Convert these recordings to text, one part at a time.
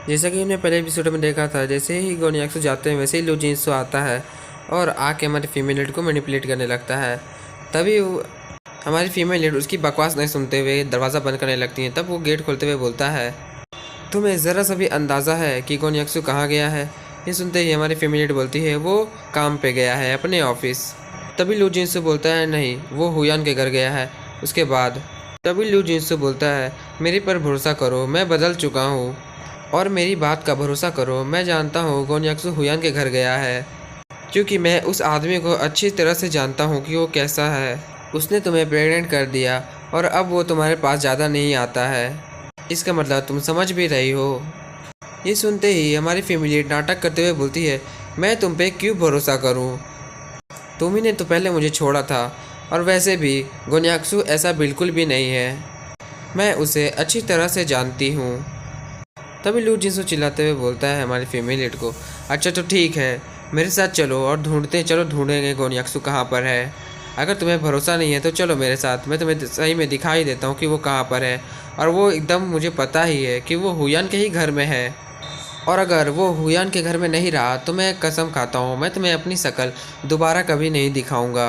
जैसा कि हमने पहले एपिसोड में देखा था, जैसे ही गोनियाक्सु जाते हैं वैसे ही लू जिनसो आता है और आके हमारी फीमेल लीड को मैनिपुलेट करने लगता है। तभी हमारी फीमेल लीड उसकी बकवास नहीं सुनते हुए दरवाज़ा बंद करने लगती है। तब वो गेट खोलते हुए बोलता है, तुम्हें ज़रा सा भी अंदाज़ा है कि गोनियाक्सु कहाँ गया है? ये सुनते ही हमारी फीमेल लीड बोलती है, वो काम पे गया है अपने ऑफिस। तभी लू जिनसो बोलता है, नहीं, वो हुयान के घर गया है। उसके बाद तभी लू जिनसो बोलता है, मेरे पर भरोसा करो, मैं बदल चुका हूँ और मेरी बात का भरोसा करो। मैं जानता हूँ गोनियाक्सु हुयान के घर गया है क्योंकि मैं उस आदमी को अच्छी तरह से जानता हूँ कि वो कैसा है। उसने तुम्हें प्रेग्नेंट कर दिया और अब वो तुम्हारे पास ज़्यादा नहीं आता है। इसका मतलब तुम समझ भी रही हो। ये सुनते ही हमारी फैमिली नाटक करते हुए बोलती है, मैं तुम पे क्यों भरोसा करूँ? तुम ही ने तो पहले मुझे छोड़ा था और वैसे भी गोनियाक्सु ऐसा बिल्कुल भी नहीं है। मैं उसे अच्छी तरह से जानती हूँ। तभी लू जिनसो चिल्लाते हुए बोलता है हमारी फीमेल लीड को, अच्छा तो ठीक है, मेरे साथ चलो और चलो ढूंढेंगे गोनियाक्सु कहाँ पर है। अगर तुम्हें भरोसा नहीं है तो चलो मेरे साथ, मैं तुम्हें सही में दिखा ही देता हूँ कि वो कहाँ पर है। और वो एकदम मुझे पता ही है कि वो हुयान के ही घर में है। और अगर वो हुयान के घर में नहीं रहा तो मैं कसम खाता हूँ मैं तुम्हें अपनी शक्ल दोबारा कभी नहीं दिखाऊंगा।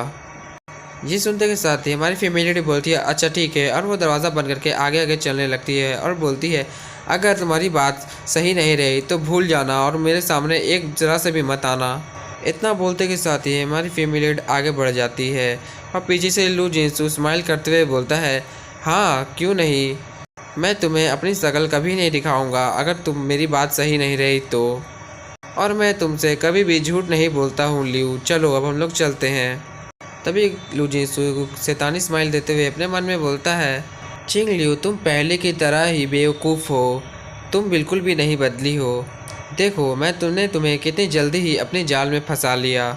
ये सुनते के साथ ही हमारी फैमिली बोलती है, अच्छा ठीक है, और वो दरवाज़ा बंद करके आगे आगे चलने लगती है और बोलती है, अगर तुम्हारी बात सही नहीं रही तो भूल जाना और मेरे सामने एक जरा से भी मत आना। इतना बोलते के साथ ही हमारी फैमिली आगे बढ़ जाती है और पीछे से लू जिनसो स्माइल करते हुए बोलता है, हाँ क्यों नहीं, मैं तुम्हें अपनी शक्ल कभी नहीं दिखाऊंगा अगर तुम मेरी बात सही नहीं रही तो। और मैं तुमसे कभी भी झूठ नहीं बोलता हूँ लियू, चलो अब हम लोग चलते हैं। तभी लू जिनसो शैतानी स्माइल देते हुए अपने मन में बोलता है, चिंग लियू तुम पहले की तरह ही बेवकूफ़ हो, तुम बिल्कुल भी नहीं बदली हो। देखो मैं तुम्हें कितनी जल्दी ही अपने जाल में फंसा लिया।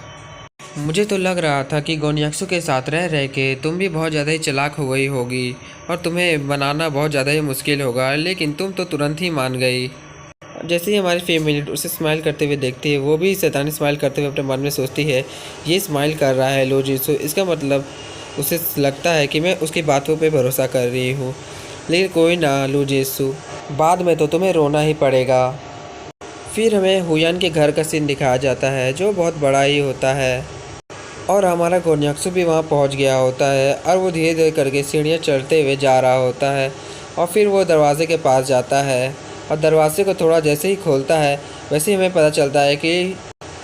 मुझे तो लग रहा था कि गोनियाक्सु के साथ रह रह के तुम भी बहुत ज़्यादा ही चालाक हो गई होगी और तुम्हें बनाना बहुत ज़्यादा ही मुश्किल होगा, लेकिन तुम तो तुरंत ही मान गई। जैसे ही हमारी फैमिली उसे स्माइल करते हुए देखती है, वो भी शैतानी स्माइल करते हुए अपने मन में सोचती है, ये स्माइल कर रहा है लू जिनसो, इसका मतलब उसे लगता है कि मैं उसकी बातों पे भरोसा कर रही हूँ। लेकिन कोई ना लू जिनसो, बाद में तो तुम्हें रोना ही पड़ेगा। फिर हमें हुयान के घर का सीन दिखाया जाता है जो बहुत बड़ा ही होता है और हमारा गोनियाक्सु भी वहाँ पहुँच गया होता है और वो धीरे धीरे करके सीढ़ियाँ चढ़ते हुए जा रहा होता है और फिर वो दरवाजे के पास जाता है और दरवाजे को थोड़ा जैसे ही खोलता है वैसे ही हमें पता चलता है कि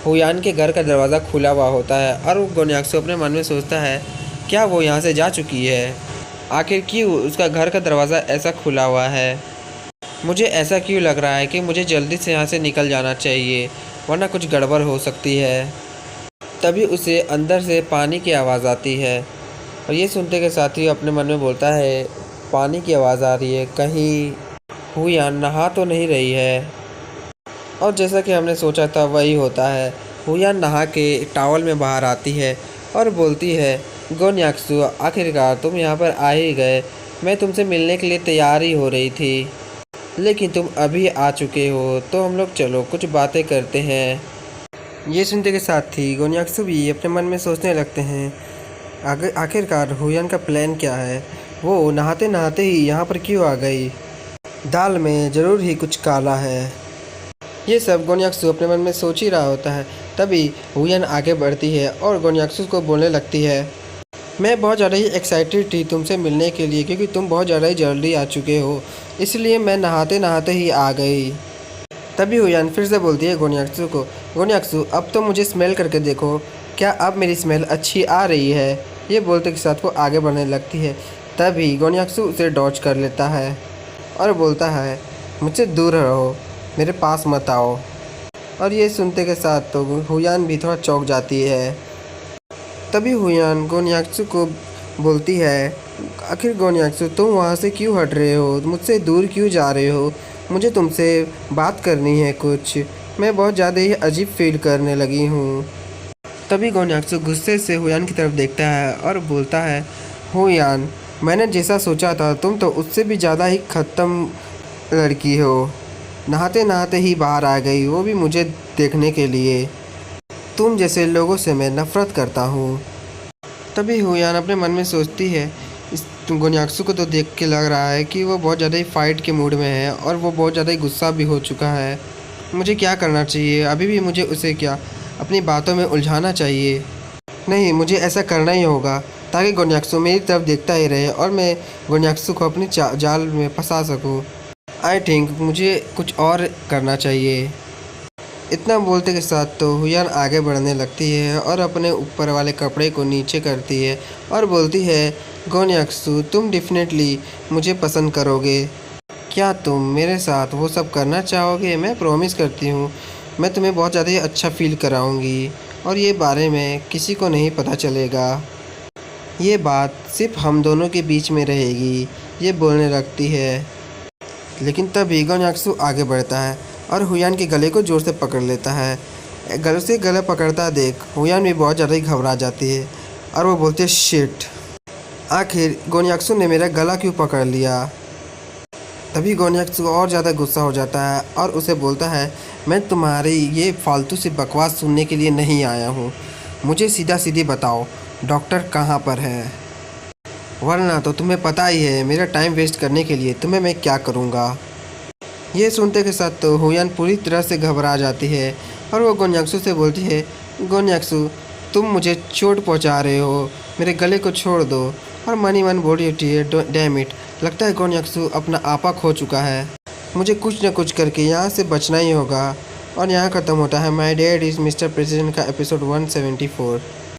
हुयान के घर का दरवाज़ा खुला हुआ होता है। और वो गोनियाक्सु अपने मन में सोचता है, क्या वो यहाँ से जा चुकी है? आखिर क्यों उसका घर का दरवाज़ा ऐसा खुला हुआ है? मुझे ऐसा क्यों लग रहा है कि मुझे जल्दी से यहाँ से निकल जाना चाहिए, वरना कुछ गड़बड़ हो सकती है। तभी उसे अंदर से पानी की आवाज़ आती है और ये सुनते के साथ ही अपने मन में बोलता है, पानी की आवाज़ आ रही है, कहीं हुयान नहा तो नहीं रही है? और जैसा कि हमने सोचा था वही होता है। हुयान नहा के टॉवल में बाहर आती है और बोलती है, गोनियाक्सु आखिरकार तुम यहाँ पर आ ही गए, मैं तुमसे मिलने के लिए तैयार ही हो रही थी, लेकिन तुम अभी आ चुके हो तो हम लोग चलो कुछ बातें करते हैं। ये सुनते के साथ ही गोनियाक्सु भी अपने मन में सोचने लगते हैं, आखिरकार हुयान का प्लान क्या है? वो नहाते नहाते ही यहाँ पर क्यों आ गई? दाल में ज़रूर ही कुछ काला है। ये सब गोनियाक्सु अपने मन में सोच ही रहा होता है। तभी हुयान आगे बढ़ती है और गोनियाक्सु को बोलने लगती है, मैं बहुत ज़्यादा ही एक्साइटेड थी तुमसे मिलने के लिए क्योंकि तुम बहुत ज़्यादा ही जल्दी आ चुके हो, इसलिए मैं नहाते नहाते ही आ गई। तभी हुयान फिर से बोलती है गोनियाक्सु को, गोनियाक्सु अब तो मुझे स्मेल करके देखो, क्या अब मेरी स्मेल अच्छी आ रही है? ये बोलते के साथ वो आगे बढ़ने लगती है। तभी गोनियाक्सु उसे डॉज कर लेता है और बोलता है, मुझसे दूर रहो, मेरे पास मत आओ। और ये सुनते के साथ तो हुयान भी थोड़ा चौंक जाती है। तभी हुयान गोनियाक्सु को बोलती है, आखिर गोनियाक्सु तुम वहाँ से क्यों हट रहे हो, मुझसे दूर क्यों जा रहे हो? मुझे तुमसे बात करनी है कुछ, मैं बहुत ज़्यादा ही अजीब फील करने लगी हूँ। तभी गोनियाक्सु गुस्से से हुयान की तरफ देखता है और बोलता है, हुयान मैंने जैसा सोचा था तुम तो उससे भी ज़्यादा ही ख़त्म लड़की हो, नहाते नहाते ही बाहर आ गई, वो भी मुझे देखने के लिए। तुम जैसे लोगों से मैं नफ़रत करता हूँ। तभी हुयान अपने मन में सोचती है, इस गोन्याक्सु को तो देख के लग रहा है कि वो बहुत ज़्यादा ही फाइट के मूड में है और वो बहुत ज़्यादा ही गुस्सा भी हो चुका है। मुझे क्या करना चाहिए? अभी भी मुझे उसे क्या अपनी बातों में उलझाना चाहिए? नहीं, मुझे ऐसा करना ही होगा ताकि गोन्याक्सु मेरी तरफ देखता ही रहे और मैं गोन्याक्सु को अपनी जाल में फंसा सकूं। आई थिंक मुझे कुछ और करना चाहिए। इतना बोलते के साथ तो हुयान आगे बढ़ने लगती है और अपने ऊपर वाले कपड़े को नीचे करती है और बोलती है, गोन्याक्सु तुम डेफिनेटली मुझे पसंद करोगे। क्या तुम मेरे साथ वो सब करना चाहोगे? मैं प्रॉमिस करती हूँ मैं तुम्हें बहुत ज़्यादा ही अच्छा फील कराऊँगी और ये बारे में किसी को नहीं पता चलेगा। ये बात सिर्फ हम दोनों के बीच में रहेगी, ये बोलने लगती है। लेकिन तभी गोन्याक्सु आगे बढ़ता है और हुयान के गले को ज़ोर से पकड़ लेता है। गले से गला पकड़ता देख हुयान भी बहुत ज़्यादा ही घबरा जाती है और वो बोलती है, शिट, आखिर गोन्याक्सु ने मेरा गला क्यों पकड़ लिया? तभी गोन्याक्सु और ज़्यादा गुस्सा हो जाता है और उसे बोलता है, मैं तुम्हारी ये फालतू सी बकवास सुनने के लिए नहीं आया हूँ। मुझे सीधा सीधी बताओ डॉक्टर कहाँ पर है, वरना तो तुम्हें पता ही है मेरा टाइम वेस्ट करने के लिए तुम्हें मैं क्या करूँगा। ये सुनते के साथ तो हुयान पूरी तरह से घबरा जाती है और वो गोन्याक्सु से बोलती है, गोन्याक्सु तुम मुझे चोट पहुंचा रहे हो, मेरे गले को छोड़ दो। और मनी मन बोल रही है, डैम इट, लगता है गोन्याक्सु अपना आपा खो चुका है। मुझे कुछ न कुछ करके यहाँ से बचना ही होगा। और यहाँ ख़त्म होता है my dad is mister president का एपिसोड 174।